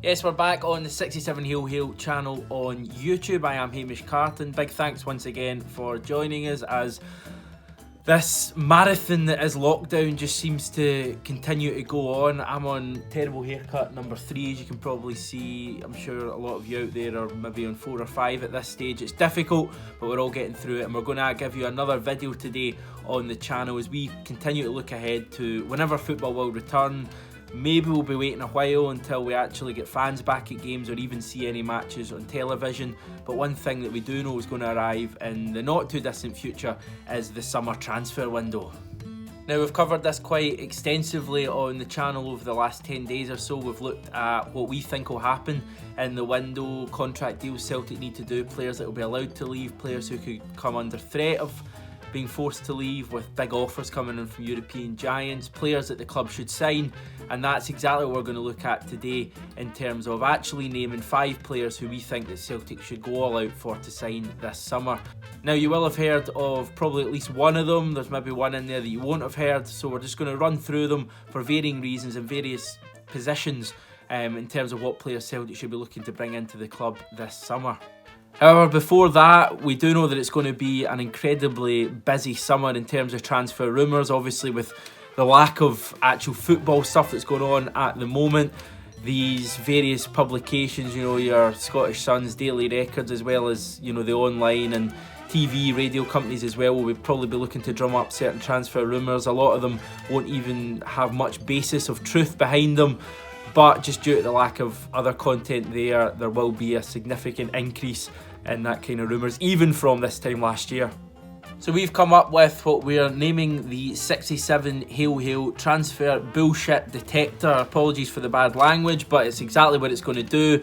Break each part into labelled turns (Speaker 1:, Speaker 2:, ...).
Speaker 1: Yes, we're back on the 67 Hail Hail channel on YouTube. I am Hamish Carton. Big thanks once again for joining us as this marathon that is lockdown just seems to continue to go on. I'm on terrible haircut number 3, as you can probably see. I'm sure a lot of you out there are maybe on 4 or 5 at this stage. It's difficult, but we're all getting through it, and we're going to give you another video today on the channel as we continue to look ahead to whenever football will return. Maybe we'll be waiting a while until we actually get fans back at games or even see any matches on television. But one thing that we do know is going to arrive in the not too distant future is the summer transfer window. Now, we've covered this quite extensively on the channel over the last 10 days or so. We've looked at what we think will happen in the window, contract deals Celtic need to do, players that will be allowed to leave, players who could come under threat of being forced to leave with big offers coming in from European giants, players that the club should sign, and that's exactly what we're going to look at today in terms of actually naming 5 players who we think that Celtic should go all out for to sign this summer. Now, you will have heard of probably at least one of them. There's maybe one in there that you won't have heard, so we're just going to run through them for varying reasons and various positions in terms of what players Celtic should be looking to bring into the club this summer. However, before that, we do know that it's going to be an incredibly busy summer in terms of transfer rumours. Obviously, with the lack of actual football stuff that's going on at the moment, these various publications, your Scottish Sun's Daily Records, as well as, the online and TV, radio companies as well, will probably be looking to drum up certain transfer rumours. A lot of them won't even have much basis of truth behind them. But just due to the lack of other content there will be a significant increase in that kind of rumours, even from this time last year. So we've come up with what we're naming the 67 Hail Hail transfer bullshit detector. Apologies for the bad language, but it's exactly what it's going to do.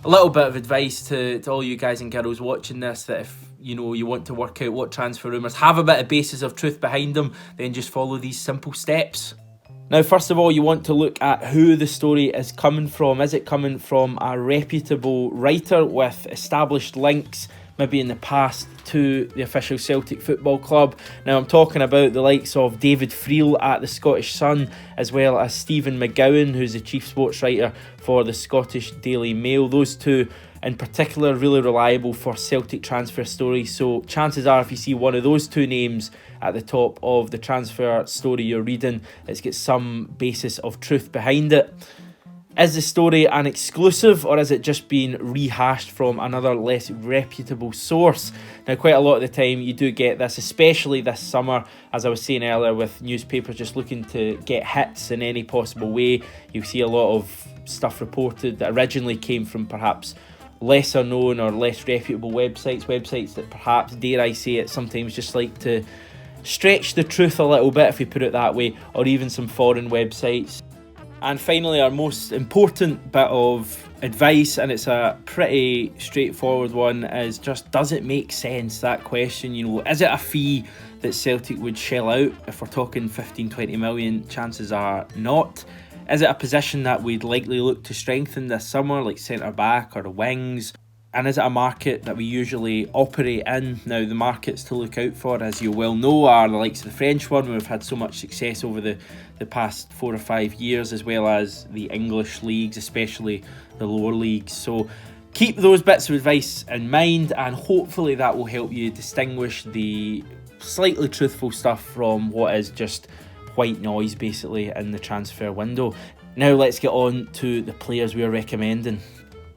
Speaker 1: A little bit of advice to all you guys and girls watching this, that if you want to work out what transfer rumours have a bit of basis of truth behind them, then just follow these simple steps. Now, first of all, you want to look at who the story is coming from. Is it coming from a reputable writer with established links, maybe in the past, to the official Celtic Football Club? Now, I'm talking about the likes of David Friel at the Scottish Sun, as well as Stephen McGowan, who's the chief sports writer for the Scottish Daily Mail. Those two in particular really reliable for Celtic transfer stories, so chances are if you see one of those two names at the top of the transfer story you're reading, it's got some basis of truth behind it. Is the story an exclusive, or is it just being rehashed from another less reputable source? Now, quite a lot of the time you do get this, especially this summer, as I was saying earlier, with newspapers just looking to get hits in any possible way. You see a lot of stuff reported that originally came from perhaps lesser known or less reputable websites that perhaps, dare I say it, sometimes just like to stretch the truth a little bit, if we put it that way, or even some foreign websites. And finally, our most important bit of advice, and it's a pretty straightforward one, is just, does it make sense? That question, is it a fee that Celtic would shell out? If we're talking 15-20 million, chances are not. Is it a position that we'd likely look to strengthen this summer, like centre-back or the wings? And is it a market that we usually operate in? Now, the markets to look out for, as you well know, are the likes of the French one, where we've had so much success over the past 4 or 5 years, as well as the English leagues, especially the lower leagues. So keep those bits of advice in mind, and hopefully that will help you distinguish the slightly truthful stuff from what is just white noise, basically, in the transfer window. Now let's get on to the players we're recommending.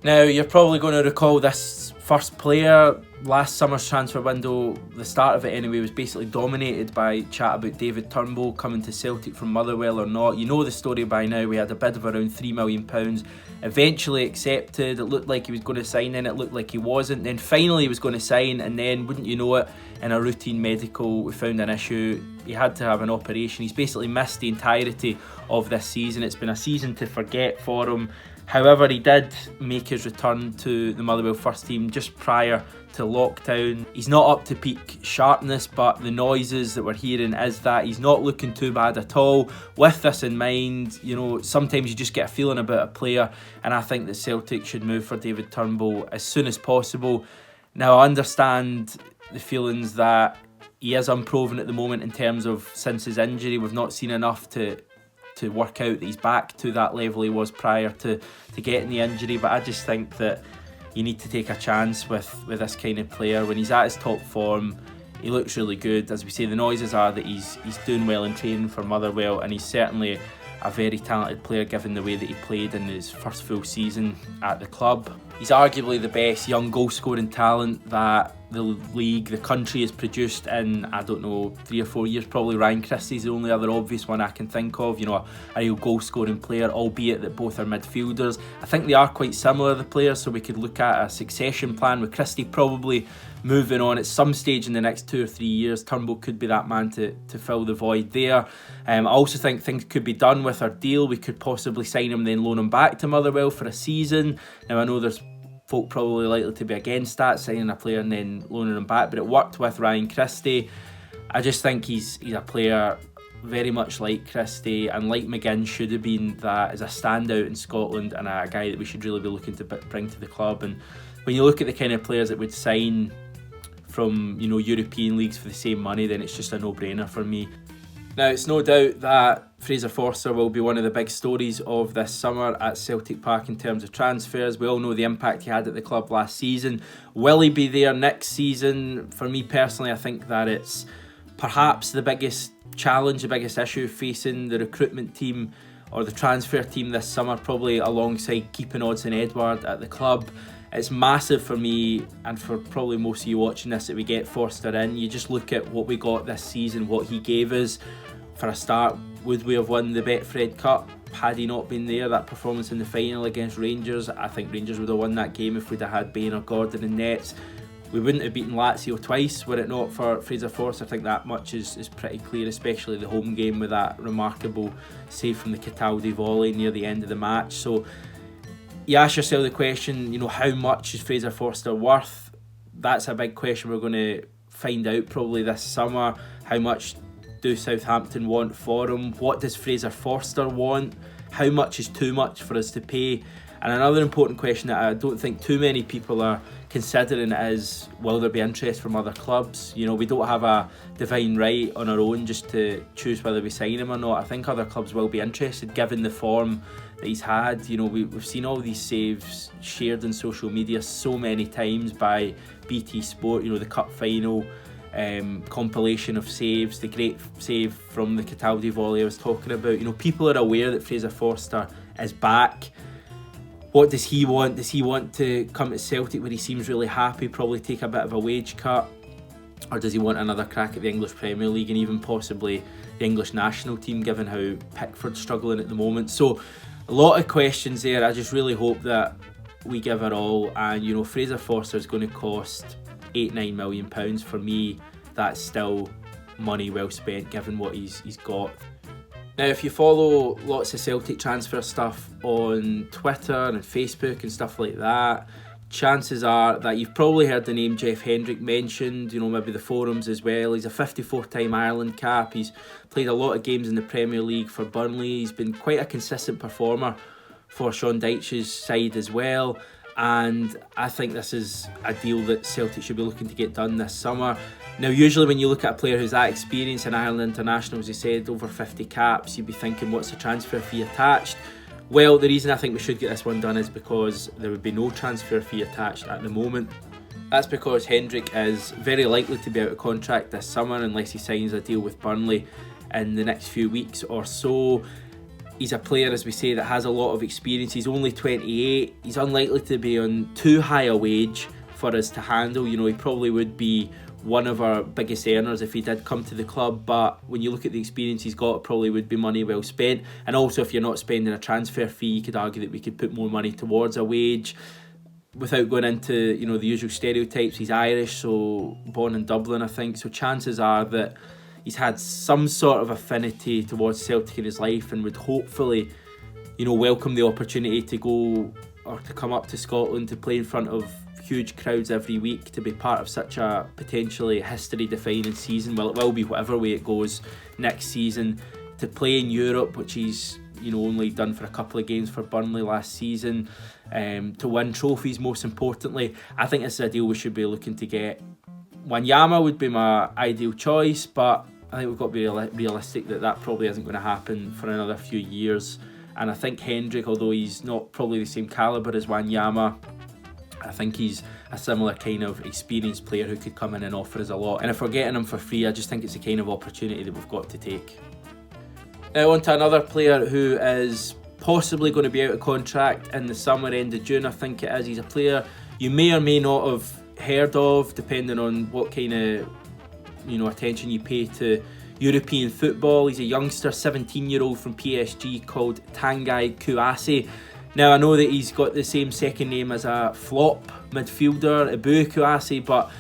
Speaker 1: Now, you're probably going to recall this first player. Last summer's transfer window, the start of it anyway, was basically dominated by chat about David Turnbull coming to Celtic from Motherwell or not. You know the story by now. We had a bid of around £3 million, eventually accepted. It looked like he was going to sign, then it looked like he wasn't, then finally he was going to sign, and then, wouldn't you know it, in a routine medical, we found an issue. He had to have an operation. He's basically missed the entirety of this season. It's been a season to forget for him. However, he did make his return to the Motherwell first team just prior to lockdown. He's not up to peak sharpness, but the noises that we're hearing is that he's not looking too bad at all. With this in mind, sometimes you just get a feeling about a player, and I think that Celtic should move for David Turnbull as soon as possible. Now, I understand the feelings that he is unproven at the moment in terms of, since his injury, we've not seen enough to to work out that he's back to that level he was prior to getting the injury. But I just think that you need to take a chance with this kind of player. When he's at his top form, he looks really good. As we say, the noises are that he's doing well in training for Motherwell, and he's certainly a very talented player given the way that he played in his first full season at the club. He's arguably the best young goal scoring talent that the league, the country has produced in, I don't know, 3 or 4 years. Probably Ryan Christie's the only other obvious one I can think of, you know, a real goal scoring player, albeit that both are midfielders. I think they are quite similar, the players, so we could look at a succession plan with Christie probably moving on at some stage in the next 2 or 3 years. Turnbull could be that man to fill the void there. I also think things could be done with our deal. We could possibly sign him, then loan him back to Motherwell for a season. Now I know there's folk probably likely to be against that, signing a player and then loaning him back, but it worked with Ryan Christie. I just think he's a player very much like Christie, and like McGinn should have been, that is a standout in Scotland and a guy that we should really be looking to bring to the club. And when you look at the kind of players that would sign from, you know, European leagues for the same money, then it's just a no-brainer for me. Now, it's no doubt that Fraser Forster will be one of the big stories of this summer at Celtic Park in terms of transfers. We all know the impact he had at the club last season. Will he be there next season? For me personally, I think that it's perhaps the biggest challenge, the biggest issue facing the recruitment team or the transfer team this summer, probably alongside keeping Odsonne-Edouard at the club. It's massive for me and for probably most of you watching this that we get Forster in. You just look at what we got this season, what he gave us. For a start, would we have won the Betfred Cup had he not been there? That performance in the final against Rangers, I think Rangers would have won that game if we'd have had Bain or Gordon in nets. We wouldn't have beaten Lazio twice were it not for Fraser Forster. I think that much is pretty clear, especially the home game with that remarkable save from the Coulibaly volley near the end of the match. So you ask yourself the question, you know, how much is Fraser Forster worth? That's a big question we're going to find out probably this summer. How much do Southampton want for him? What does Fraser Forster want? How much is too much for us to pay? And another important question that I don't think too many people are considering is, will there be interest from other clubs? You know, we don't have a divine right on our own just to choose whether we sign him or not. I think other clubs will be interested given the form that he's had. You know, we've seen all these saves shared on social media so many times by BT Sport, you know, the cup final compilation of saves, the great save from the Coulibaly volley I was talking about. You know, people are aware that Fraser Forster is back. What does he want? Does he want to come to Celtic where he seems really happy, probably take a bit of a wage cut? Or does he want another crack at the English Premier League and even possibly the English national team, given how Pickford's struggling at the moment? So a lot of questions there. I just really hope that we give it all. And, you know, Fraser Forster is going to cost £8-9 million. For me, that's still money well spent given what he's got. Now, if you follow lots of Celtic transfer stuff on Twitter and Facebook and stuff like that, chances are that you've probably heard the name Jeff Hendrick mentioned, you know, maybe the forums as well. He's a 54-time Ireland cap. He's played a lot of games in the Premier League for Burnley. He's been quite a consistent performer for Sean Dyche's side as well. And I think this is a deal that Celtic should be looking to get done this summer. Now, usually when you look at a player who's that experienced in Ireland international, as you said, over 50 caps, you'd be thinking, what's the transfer fee attached? Well, the reason I think we should get this one done is because there would be no transfer fee attached at the moment. That's because Hendrick is very likely to be out of contract this summer unless he signs a deal with Burnley in the next few weeks or so. He's a player, as we say, that has a lot of experience. He's only 28. He's unlikely to be on too high a wage for us to handle. You know, he probably would be one of our biggest earners if he did come to the club, but when you look at the experience he's got, it probably would be money well spent. And also, if you're not spending a transfer fee, you could argue that we could put more money towards a wage. Without going into, you know, the usual stereotypes, he's Irish, so born in Dublin, I think, so chances are that he's had some sort of affinity towards Celtic in his life and would hopefully, you know, welcome the opportunity to go or to come up to Scotland to play in front of huge crowds every week, to be part of such a potentially history-defining season. Well, it will be whatever way it goes next season. To play in Europe, which he's, you know, only done for a couple of games for Burnley last season, to win trophies most importantly. I think this is a deal we should be looking to get. Wanyama would be my ideal choice, but I think we've got to be realistic that probably isn't going to happen for another few years. And I think Hendrick, although he's not probably the same calibre as Wanyama, I think he's a similar kind of experienced player who could come in and offer us a lot. And if we're getting him for free, I just think it's the kind of opportunity that we've got to take. Now on to another player who is possibly going to be out of contract in the summer, end of June I think it is. He's a player you may or may not have heard of, depending on what kind of attention you pay to European football. He's a youngster, 17-year-old from PSG called Tanguy Kouassi. Now I know that he's got the same second name as a flop midfielder, Abu Kouassi, but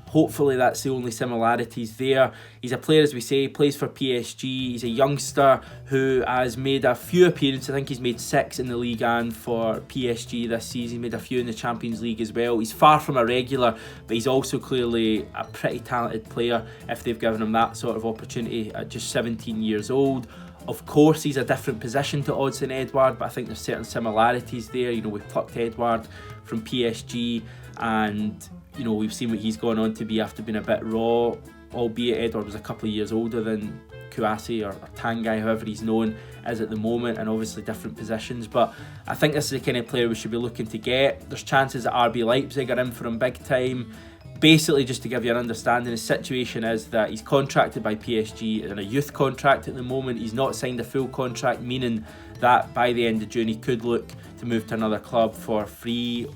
Speaker 1: hopefully that's the only similarities there. He's a player, as we say, plays for PSG. He's a youngster who has made a few appearances. I think he's made 6 in the Ligue 1 for PSG this season. He made a few in the Champions League as well. He's far from a regular, but he's also clearly a pretty talented player if they've given him that sort of opportunity at just 17 years old. Of course, he's a different position to Odsonne Edouard, but I think there's certain similarities there. We've plucked Edouard from PSG, and we've seen what he's gone on to be after being a bit raw, albeit Edouard was a couple of years older than Kouassi or Tanguy, however he's known, is at the moment, and obviously different positions. But I think this is the kind of player we should be looking to get. There's chances that RB Leipzig are in for him big time. Basically, just to give you an understanding, his situation is that he's contracted by PSG in a youth contract at the moment. He's not signed a full contract, meaning that by the end of June he could look to move to another club for free.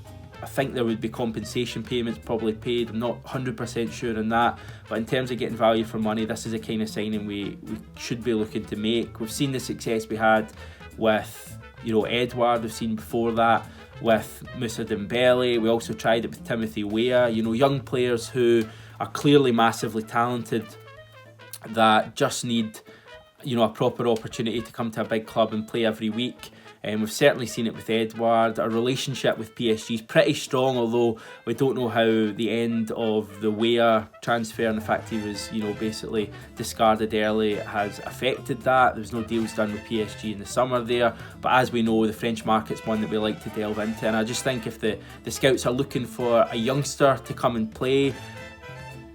Speaker 1: I think there would be compensation payments probably paid. I'm not 100% sure on that, but in terms of getting value for money, this is a kind of signing we should be looking to make. We've seen the success we had with Edouard. We've seen before that with Moussa Dembele. We also tried it with Timothy Weah. Young players who are clearly massively talented that just need a proper opportunity to come to a big club and play every week. And we've certainly seen it with Edouard. Our relationship with PSG is pretty strong, although we don't know how the end of the Weah transfer and the fact he was, basically discarded early has affected that. There was no deals done with PSG in the summer there. But as we know, the French market's one that we like to delve into. And I just think if the scouts are looking for a youngster to come and play,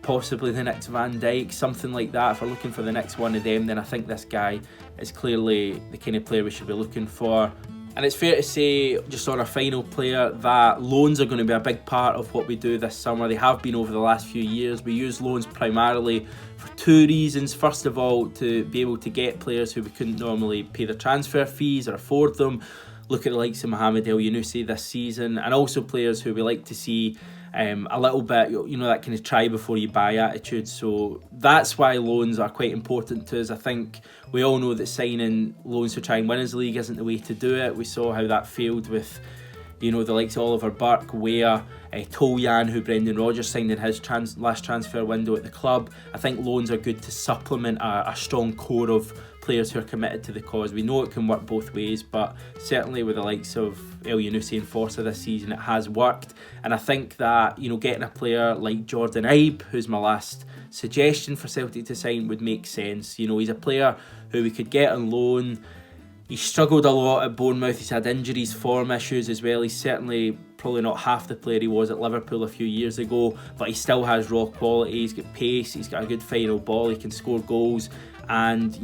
Speaker 1: possibly the next Van Dijk, something like that, if we're looking for the next one of them, then I think this guy is clearly the kind of player we should be looking for. And it's fair to say, just on our final player, that loans are going to be a big part of what we do this summer. They have been over the last few years. We use loans primarily for 2 reasons. First of all, to be able to get players who we couldn't normally pay their transfer fees or afford them. Look at the likes of Mohamed El Younousi this season, and also players who we like to see a little bit, that kind of try before you buy attitude. So that's why loans are quite important to us. I think we all know that signing loans to try and win his league isn't the way to do it. We saw how that failed with the likes of Oliver Burke, Weah, Toljan, who Brendan Rodgers signed in his last transfer window at the club. I think loans are good to supplement a strong core of players who are committed to the cause. We know it can work both ways, but certainly with the likes of El Younousi and Forster this season, it has worked. And I think that, getting a player like Jordan Ibe, who's my last suggestion for Celtic to sign, would make sense. He's a player who we could get on loan. He struggled a lot at Bournemouth. He's had injuries, form issues as well. He's certainly probably not half the player he was at Liverpool a few years ago, but he still has raw quality. He's got pace, he's got a good final ball, he can score goals. And,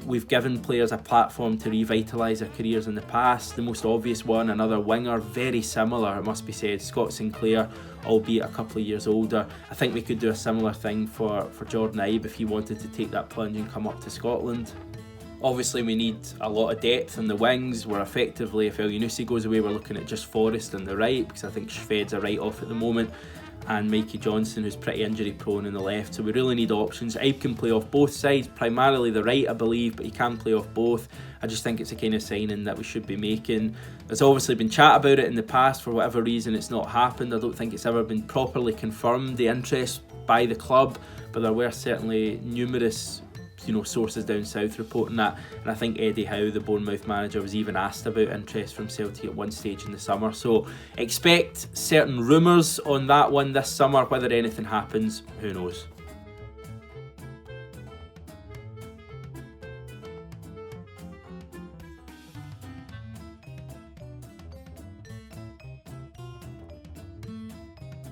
Speaker 1: we've given players a platform to revitalise their careers in the past. The most obvious one, another winger, very similar, it must be said, Scott Sinclair, albeit a couple of years older. I think we could do a similar thing for Jordan Ibe if he wanted to take that plunge and come up to Scotland. Obviously, we need a lot of depth in the wings. We're effectively, if El Younousi goes away, we're looking at just Forrest on the right, because I think Shved's a write-off at the moment, and Mikey Johnson, who's pretty injury prone, on the left. So we really need options. Ibe can play off both sides, primarily the right I believe, but he can play off both. I just think it's a kind of signing that we should be making. There's obviously been chat about it in the past. For whatever reason, it's not happened. I don't think it's ever been properly confirmed, the interest by the club, but there were certainly numerous sources down south reporting that, and I think Eddie Howe, the Bournemouth manager, was even asked about interest from Celtic at one stage in the summer. So expect certain rumours on that one this summer. Whether anything happens, who knows.